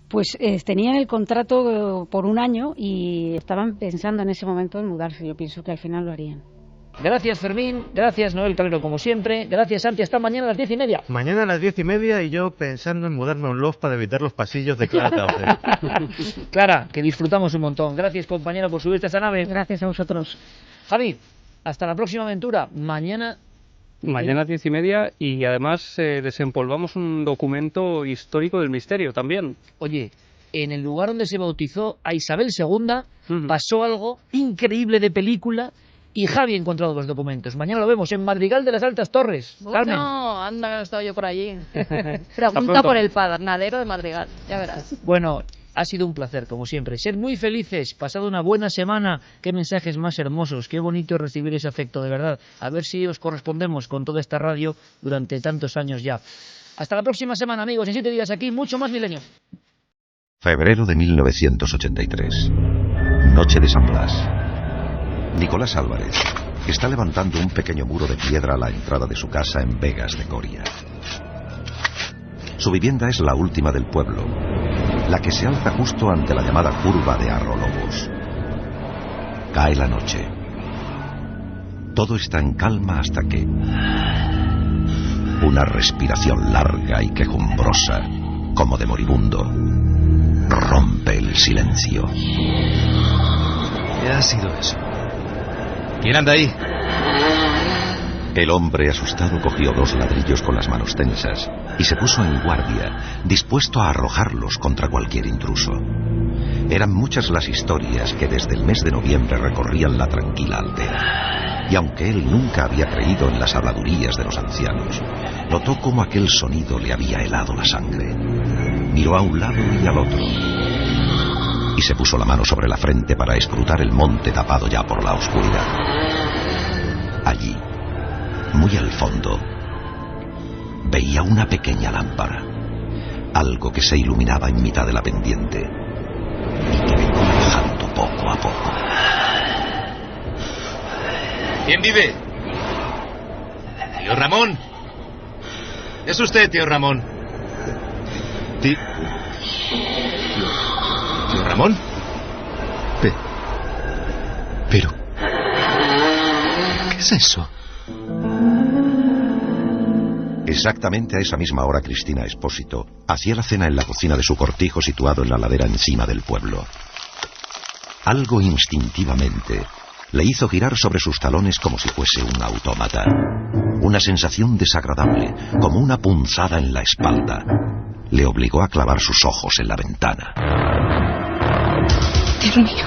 Pues tenían el contrato por un año y estaban pensando en ese momento en mudarse. Yo pienso que al final lo harían. Gracias, Fermín. Gracias, Noel Calero, como siempre. Gracias, Santi. Hasta mañana a las 10:30. Mañana a las 10:30 y yo pensando en mudarme a un loft para evitar los pasillos de Clara Tauce. Clara, que disfrutamos un montón. Gracias, compañero, por subirte a esta nave. Gracias a vosotros. Javi, hasta la próxima aventura. Mañana a 10:30 y además desempolvamos un documento histórico del misterio también. Oye, en el lugar donde se bautizó a Isabel II pasó algo increíble de película y Javi ha encontrado los documentos. Mañana lo vemos en Madrigal de las Altas Torres. Carmen. No, anda que no he estado yo por allí. Pregunta por el padernadero de Madrigal, ya verás. Bueno, ha sido un placer, como siempre. Sed muy felices, pasad una buena semana. Qué mensajes más hermosos, qué bonito recibir ese afecto, de verdad. A ver si os correspondemos con toda esta radio durante tantos años ya. Hasta la próxima semana, amigos. En 7 días aquí, mucho más Milenio. Febrero de 1983. Noche de San Blas. Nicolás Álvarez está levantando un pequeño muro de piedra a la entrada de su casa en Vegas de Coria. Su vivienda es la última del pueblo, la que se alza justo ante la llamada curva de Arrolobos. Cae la noche. Todo está en calma hasta que una respiración larga y quejumbrosa, como de moribundo, rompe el silencio. ¿Qué ha sido eso? ¿Quién anda ahí? El hombre asustado cogió 2 ladrillos con las manos tensas y se puso en guardia, dispuesto a arrojarlos contra cualquier intruso. Eran muchas las historias que desde el mes de noviembre recorrían la tranquila aldea. Y aunque él nunca había creído en las habladurías de los ancianos, notó cómo aquel sonido le había helado la sangre. Miró a un lado y al otro y se puso la mano sobre la frente para escrutar el monte tapado ya por la oscuridad. Allí, muy al fondo, veía una pequeña lámpara, algo que se iluminaba en mitad de la pendiente y que venía bajando poco a poco. ¿Quién vive? Tío Ramón. ¿Es usted, tío Ramón? ¿Tío Ramón? Pero... ¿qué es eso? Exactamente a esa misma hora Cristina Espósito hacía la cena en la cocina de su cortijo situado en la ladera encima del pueblo. Algo instintivamente le hizo girar sobre sus talones como si fuese un autómata. Una sensación desagradable, como una punzada en la espalda, le obligó a clavar sus ojos en la ventana. Dios mío.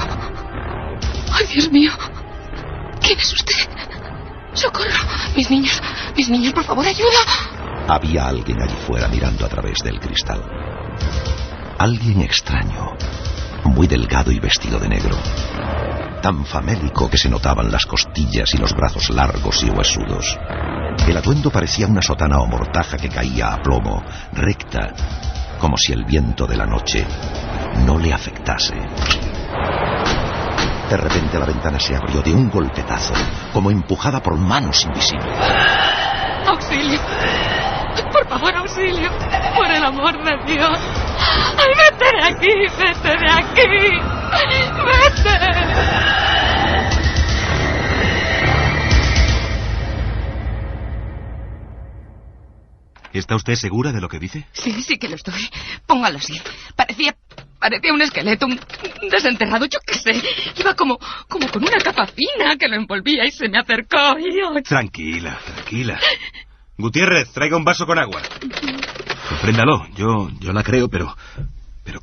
¡Ay, Dios mío! ¿Quién es usted? ¡Socorro! Mis niños, por favor, ayuda. Había alguien allí fuera mirando a través del cristal. Alguien extraño, muy delgado y vestido de negro, tan famélico que se notaban las costillas y los brazos largos y huesudos. El atuendo parecía una sotana o mortaja que caía a plomo, recta, como si el viento de la noche no le afectase. De repente la ventana se abrió de un golpetazo, como empujada por manos invisibles. ¡Auxilio! ¡Por favor, auxilio! ¡Por el amor de Dios! ¡Ay, vete de aquí! ¡Vete de aquí! ¡Vete! ¿Está usted segura de lo que dice? Sí, sí que lo estoy. Póngalo así. Parecía un esqueleto, un desenterrado, yo qué sé. Iba como con una capa fina que lo envolvía y se me acercó y... ¡oh! Tranquila. Gutiérrez, traiga un vaso con agua. Compréndalo, yo la creo, pero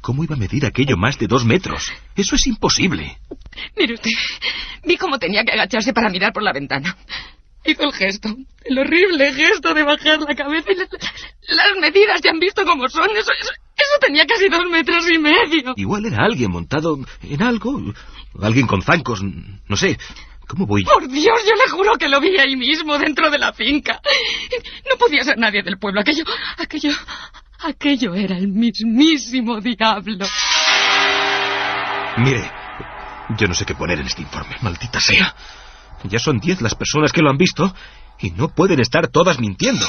¿cómo iba a medir aquello más de 2 metros? Eso es imposible. Mire usted, vi cómo tenía que agacharse para mirar por la ventana. Hizo el horrible gesto de bajar la cabeza y las medidas ya han visto cómo son. Eso tenía casi 2 metros y medio. Igual era alguien montado en algo, alguien con zancos, no sé. ¿Cómo voy? Por Dios, yo le juro que lo vi ahí mismo, dentro de la finca. No podía ser nadie del pueblo. Aquello era el mismísimo diablo. Mire, yo no sé qué poner en este informe, maldita sea. Ya son 10 las personas que lo han visto y no pueden estar todas mintiendo.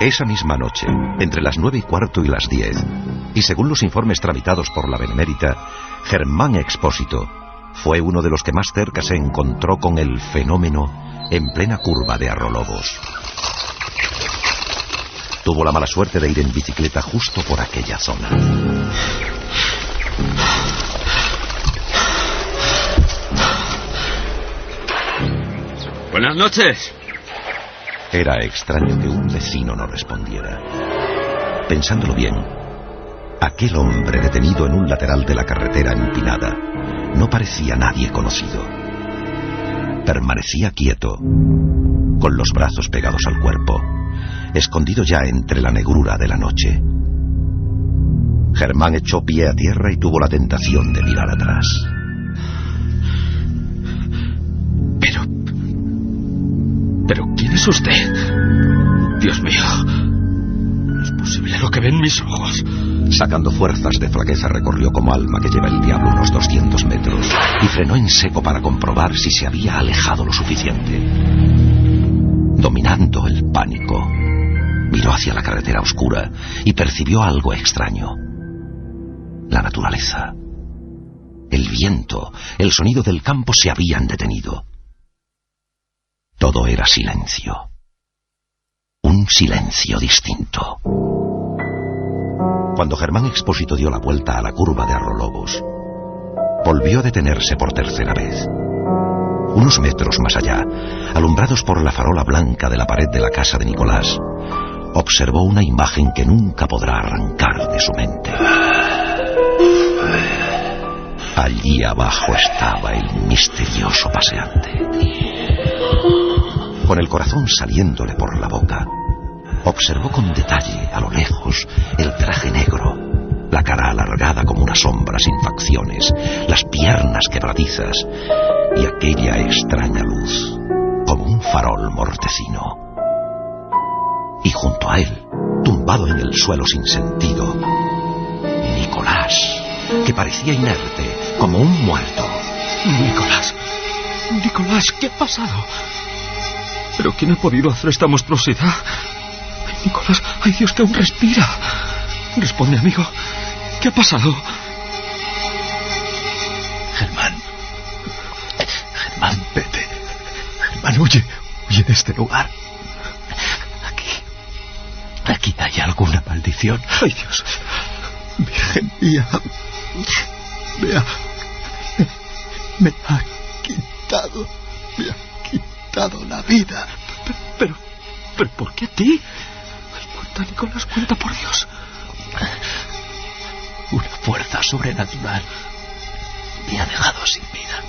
Esa misma noche, entre las 9:15 y las 10, y según los informes tramitados por la Benemérita, Germán Expósito fue uno de los que más cerca se encontró con el fenómeno en plena curva de Arrolobos. Tuvo la mala suerte de ir en bicicleta justo por aquella zona. Buenas noches. Era extraño que un vecino no respondiera. Pensándolo bien, aquel hombre detenido en un lateral de la carretera empinada no parecía nadie conocido. Permanecía quieto, con los brazos pegados al cuerpo, escondido ya entre la negrura de la noche. Germán echó pie a tierra y tuvo la tentación de mirar atrás. ¿Pero quién es usted? Dios mío, no es posible lo que ven mis ojos. Sacando fuerzas de flaqueza, recorrió como alma que lleva el diablo unos 200 metros y frenó en seco para comprobar si se había alejado lo suficiente. Dominando el pánico, miró hacia la carretera oscura y percibió algo extraño. La naturaleza, el viento, el sonido del campo se habían detenido. Todo era silencio. Un silencio distinto. Cuando Germán Expósito dio la vuelta a la curva de Arrolobos, volvió a detenerse por tercera vez. Unos metros más allá, alumbrados por la farola blanca de la pared de la casa de Nicolás, observó una imagen que nunca podrá arrancar de su mente. Allí abajo estaba el misterioso paseante. Con el corazón saliéndole por la boca, observó con detalle, a lo lejos, el traje negro, la cara alargada como una sombra sin facciones, las piernas quebradizas y aquella extraña luz, como un farol mortecino. Y junto a él, tumbado en el suelo sin sentido, Nicolás, que parecía inerte, como un muerto. Nicolás, ¿qué ha pasado? ¿Pero quién ha podido hacer esta monstruosidad? Ay, Nicolás, ay Dios, que aún respira. Responde, amigo, ¿qué ha pasado? Germán, vete. Germán, huye de este lugar. Aquí hay alguna maldición. Ay, Dios. Virgen mía, me ha quitado la vida. Pero ¿por qué a ti? Ay, cuenta, Nicolás, cuenta, por Dios. Una fuerza sobrenatural me ha dejado sin vida.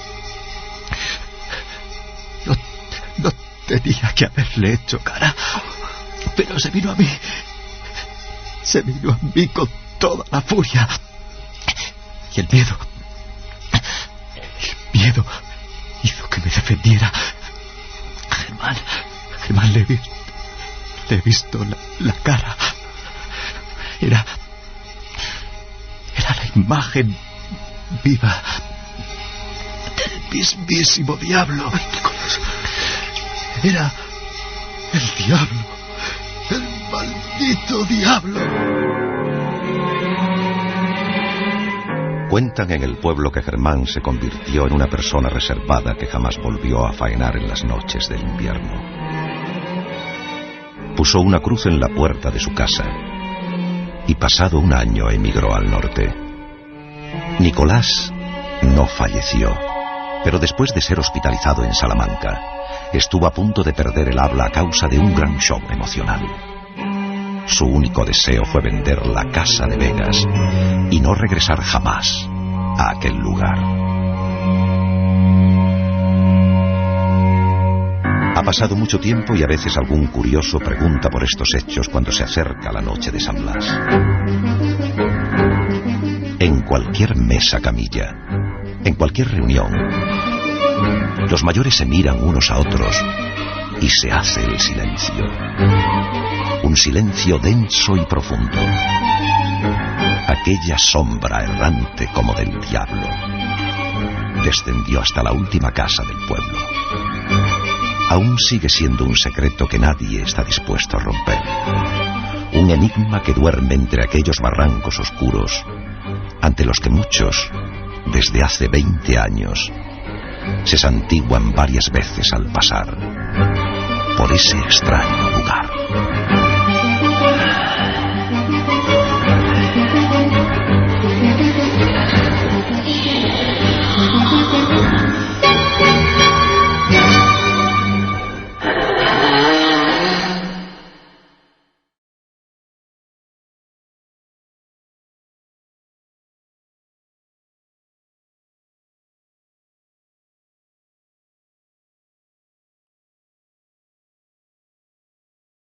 No tenía que haberle hecho cara, pero se vino a mí se vino a mí con toda la furia. Y el miedo hizo que me defendiera. Germán, le he visto la cara. Era la imagen viva del mismísimo diablo. Nicolás, era el diablo, el maldito diablo. Cuentan en el pueblo que Germán se convirtió en una persona reservada que jamás volvió a faenar en las noches del invierno. Puso una cruz en la puerta de su casa y pasado un año emigró al norte. Nicolás no falleció, pero después de ser hospitalizado en Salamanca, estuvo a punto de perder el habla a causa de un gran shock emocional. Su único deseo fue vender la casa de Vegas y no regresar jamás a aquel lugar. Ha pasado mucho tiempo y a veces algún curioso pregunta por estos hechos cuando se acerca la noche de San Blas. En cualquier mesa camilla, en cualquier reunión, los mayores se miran unos a otros y se hace el silencio. Un silencio denso y profundo. Aquella sombra errante como del diablo descendió hasta la última casa del pueblo. Aún sigue siendo un secreto que nadie está dispuesto a romper. Un enigma que duerme entre aquellos barrancos oscuros, ante los que muchos, desde hace 20 años, se santiguan varias veces al pasar por ese extraño lugar.